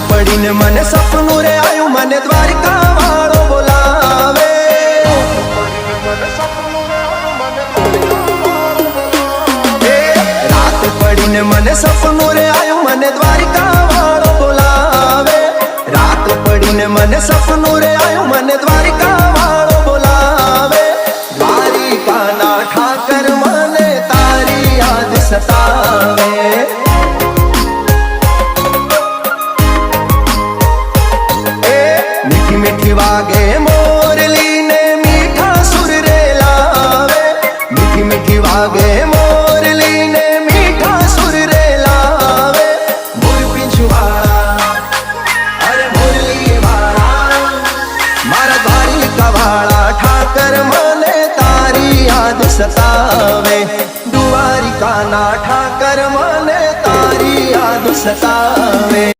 पड़ी ने मने सपनू रे आयु मने द्वारिका वालो बोलावे। रात पड़ी ने मने सपनू रे आयु मने द्वारिका वालो बोलावे। रात पड़ी ने मने सपनू रे आयु मने द्वारिका वालो बोलावे। द्वारिका ना ठाकर मने तारी याद सतावे। मीठी मीठी वागे मोरली ने मीठा सुर रे लावे। मीठी मीठी वागे मोरली ने मीठा सुर रे लावे। मोर पिछवाड़ा अरे मुरली वाला मारा द्वारिका वाला ठाकर मने तारी याद सतावे। द्वारिका ना ठाकर मने तारी याद सतावे।